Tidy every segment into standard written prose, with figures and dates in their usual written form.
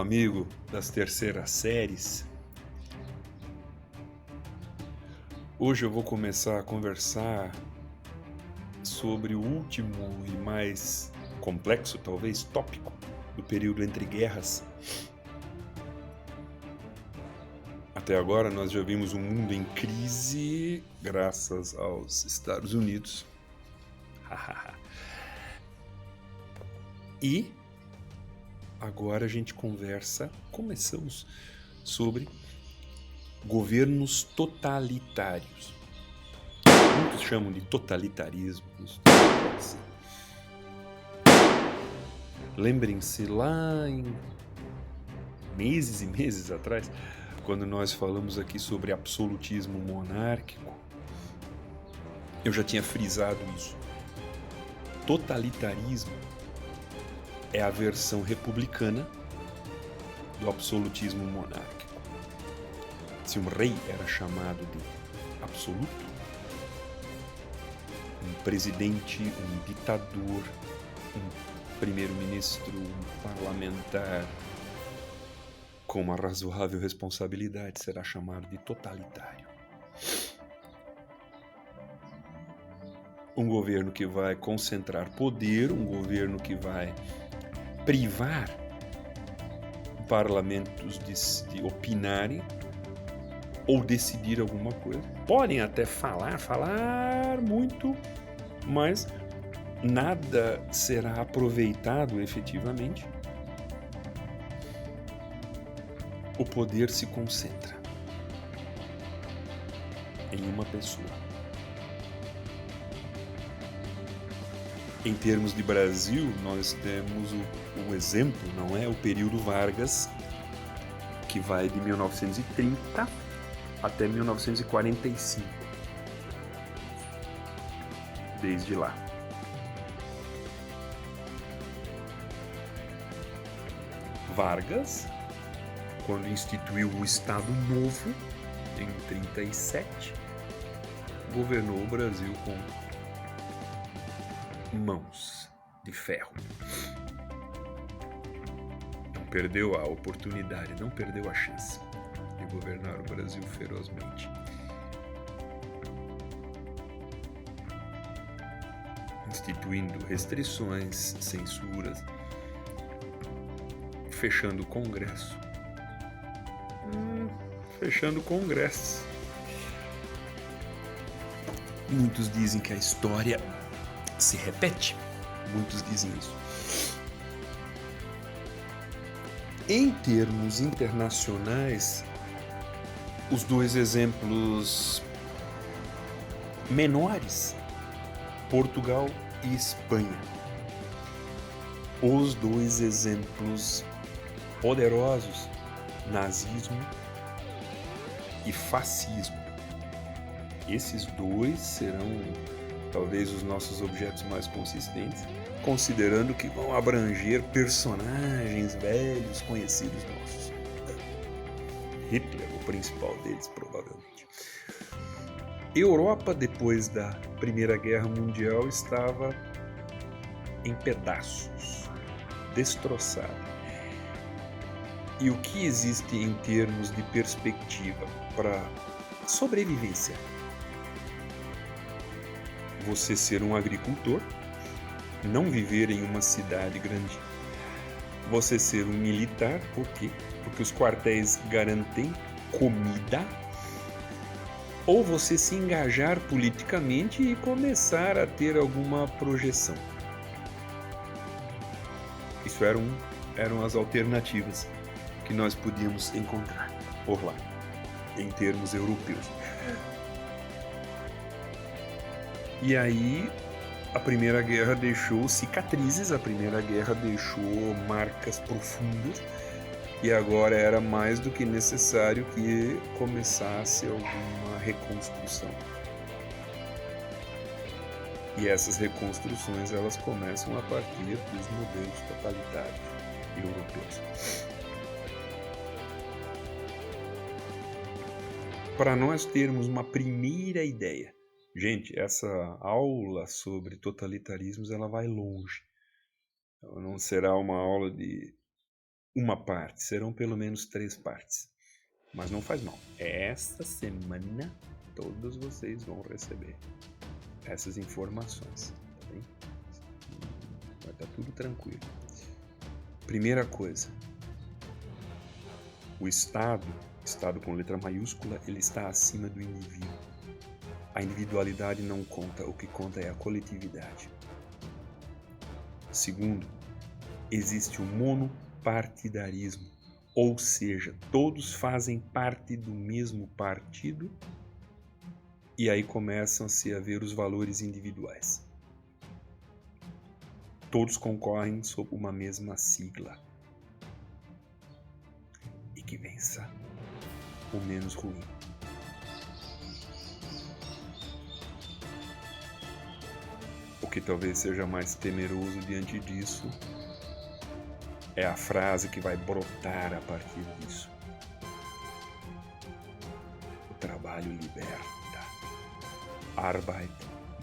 amigo das terceiras séries. Hoje eu vou começar a conversar sobre o último e mais complexo, talvez, tópico do período entre guerras. Até agora nós já vimos um mundo em crise graças aos Estados Unidos. E agora a gente começamos sobre governos totalitários. Muitos chamam de totalitarismo. Lembrem-se lá em meses e meses atrás, quando nós falamos aqui sobre absolutismo monárquico, eu já tinha frisado isso. Totalitarismo é a versão republicana do absolutismo monárquico. Se um rei era chamado de absoluto, um presidente, um ditador, um primeiro-ministro, um parlamentar com uma razoável responsabilidade será chamado de totalitário. Um governo que vai concentrar poder, um governo que vai privar parlamentos de opinarem ou decidir alguma coisa. Podem até falar muito, mas nada será aproveitado efetivamente. O poder se concentra em uma pessoa. Em termos de Brasil, nós temos o exemplo, não é? O período Vargas, que vai de 1930 até 1945. Desde lá. Vargas, quando instituiu o Estado Novo, em 1937, governou o Brasil com mãos de ferro. Não perdeu a oportunidade, não perdeu a chance de governar o Brasil ferozmente. Instituindo restrições, censuras, fechando o Congresso. Muitos dizem que a história se repete. Muitos dizem isso. Em termos internacionais, os dois exemplos menores, Portugal e Espanha. Os dois exemplos poderosos, nazismo e fascismo. Esses dois serão talvez os nossos objetos mais consistentes, considerando que vão abranger personagens velhos conhecidos nossos. Hitler, o principal deles, provavelmente. Europa, depois da Primeira Guerra Mundial, estava em pedaços, destroçada. E o que existe em termos de perspectiva para sobrevivência? Você ser um agricultor, não viver em uma cidade grande. Você ser um militar, por quê? Porque os quartéis garantem comida. Ou você se engajar politicamente e começar a ter alguma projeção. Isso eram as alternativas que nós podíamos encontrar por lá, em termos europeus. E aí, a Primeira Guerra deixou cicatrizes, a Primeira Guerra deixou marcas profundas, e agora era mais do que necessário que começasse alguma reconstrução. E essas reconstruções, elas começam a partir dos modelos totalitários europeus. Para nós termos uma primeira ideia, gente, essa aula sobre totalitarismos ela vai longe. Ela não será uma aula de uma parte, serão pelo menos 3 partes. Mas não faz mal. Esta semana todos vocês vão receber essas informações, tá bem? Vai estar tudo tranquilo. Primeira coisa, o Estado com letra maiúscula, ele está acima do indivíduo. A individualidade não conta, o que conta é a coletividade. Segundo, existe o monopartidarismo, ou seja, todos fazem parte do mesmo partido e aí começam-se a ver os valores individuais. Todos concorrem sob uma mesma sigla. E que vença o menos ruim. O que talvez seja mais temeroso diante disso é a frase que vai brotar a partir disso. O trabalho liberta. Arbeit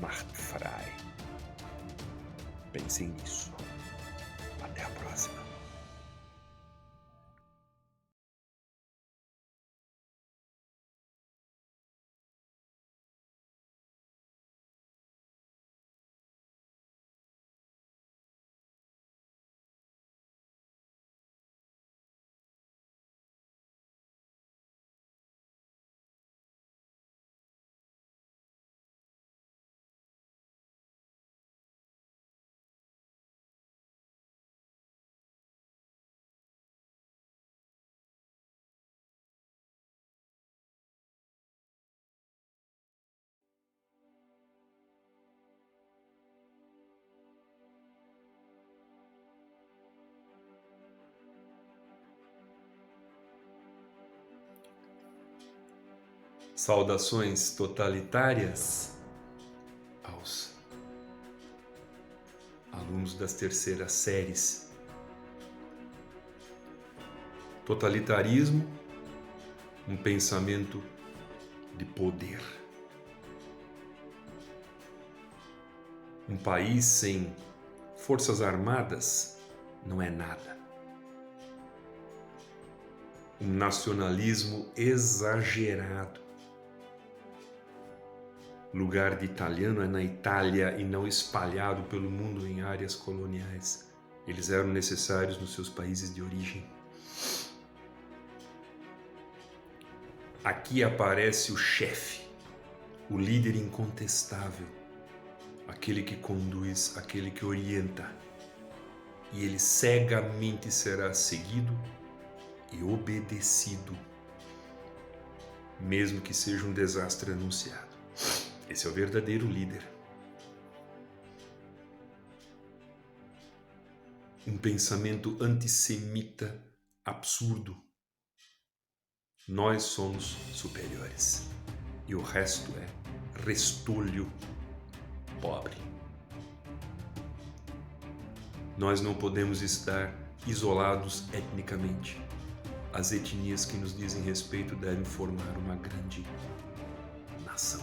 macht frei. Pensem nisso. Até a próxima. Saudações totalitárias aos alunos das terceiras séries. Totalitarismo, um pensamento de poder. Um país sem forças armadas não é nada. Um nacionalismo exagerado. Lugar de italiano é na Itália e não espalhado pelo mundo em áreas coloniais. Eles eram necessários nos seus países de origem. Aqui aparece o chefe, o líder incontestável, aquele que conduz, aquele que orienta. E ele cegamente será seguido e obedecido, mesmo que seja um desastre anunciado. Esse é o verdadeiro líder. Um pensamento antissemita absurdo. Nós somos superiores e o resto é restolho pobre. Nós não podemos estar isolados etnicamente. As etnias que nos dizem respeito devem formar uma grande nação.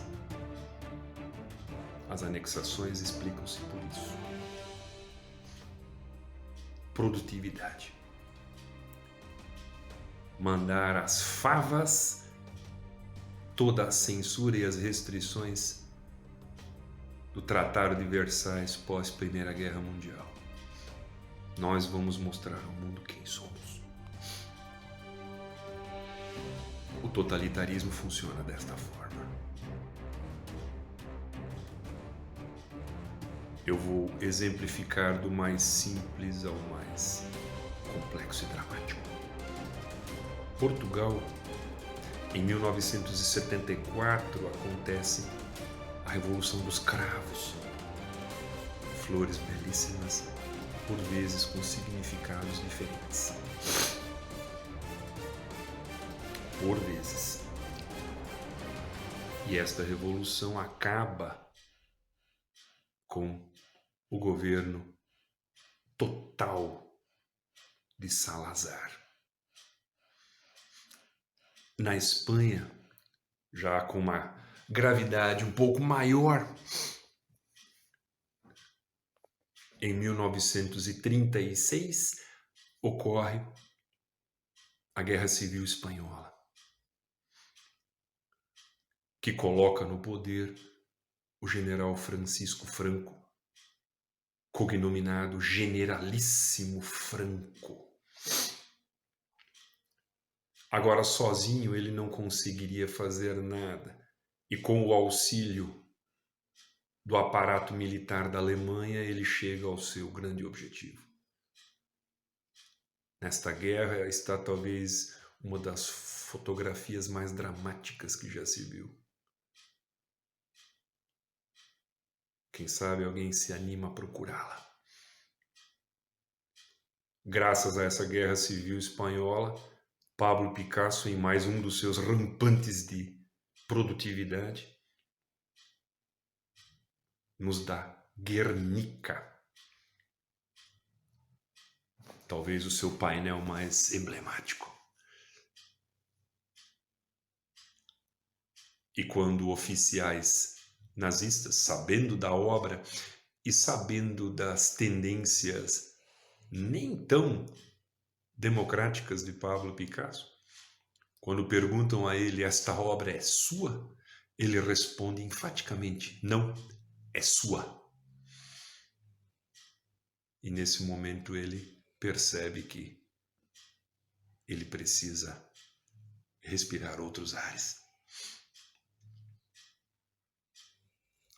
As anexações explicam-se por isso. Produtividade. Mandar as favas, toda a censura e as restrições do Tratado de Versailles pós Primeira Guerra Mundial. Nós vamos mostrar ao mundo quem somos. O totalitarismo funciona desta forma. Eu vou exemplificar do mais simples ao mais complexo e dramático. Portugal, em 1974, acontece a Revolução dos Cravos. Flores belíssimas, por vezes com significados diferentes. Por vezes. E esta revolução acaba com o governo total de Salazar. Na Espanha, já com uma gravidade um pouco maior, em 1936 ocorre a Guerra Civil Espanhola, que coloca no poder o general Francisco Franco, cognominado Generalíssimo Franco. Agora, sozinho ele não conseguiria fazer nada, e com o auxílio do aparato militar da Alemanha, ele chega ao seu grande objetivo. Nesta guerra está talvez uma das fotografias mais dramáticas que já se viu. Quem sabe alguém se anima a procurá-la. Graças a essa guerra civil espanhola, Pablo Picasso, em mais um dos seus rampantes de produtividade, nos dá Guernica. Talvez o seu painel mais emblemático. E quando oficiais nazistas, sabendo da obra e sabendo das tendências nem tão democráticas de Pablo Picasso, quando perguntam a ele: esta obra é sua? Ele responde enfaticamente: não, é sua. E nesse momento ele percebe que ele precisa respirar outros ares.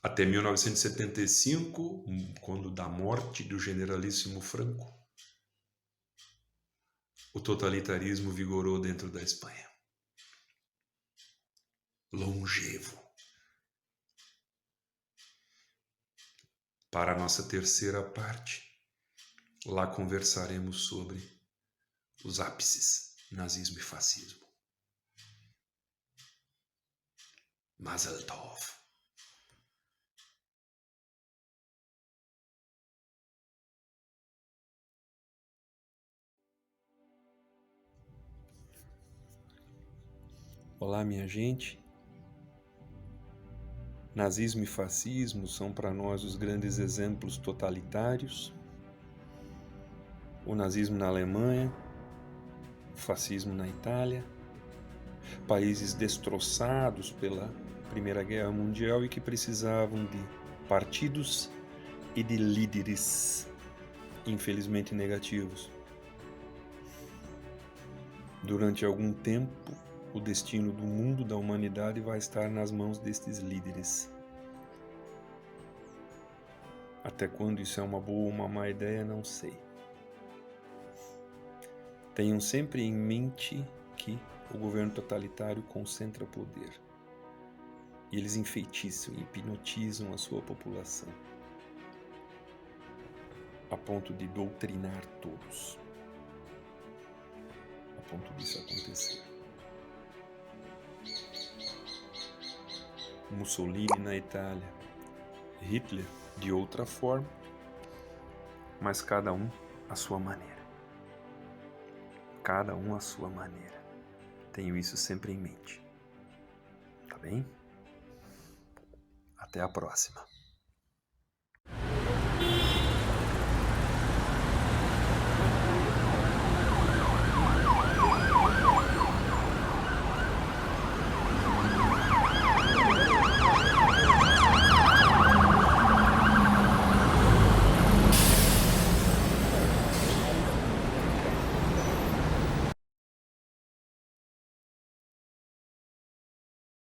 Até 1975, quando da morte do generalíssimo Franco, o totalitarismo vigorou dentro da Espanha. Longevo. Para a nossa terceira parte, lá conversaremos sobre os ápices, nazismo e fascismo. Mazel tov. Olá, minha gente. Nazismo e fascismo são para nós os grandes exemplos totalitários. O nazismo na Alemanha, o fascismo na Itália, países destroçados pela Primeira Guerra Mundial e que precisavam de partidos e de líderes, infelizmente negativos. Durante algum tempo, o destino do mundo, da humanidade, vai estar nas mãos destes líderes. Até quando isso é uma boa ou uma má ideia, não sei. Tenham sempre em mente que o governo totalitário concentra poder. E eles enfeitiçam e hipnotizam a sua população, a ponto de doutrinar todos, a ponto disso acontecer. Mussolini na Itália, Hitler de outra forma, mas cada um à sua maneira. Cada um à sua maneira. Tenho isso sempre em mente. Tá bem? Até a próxima.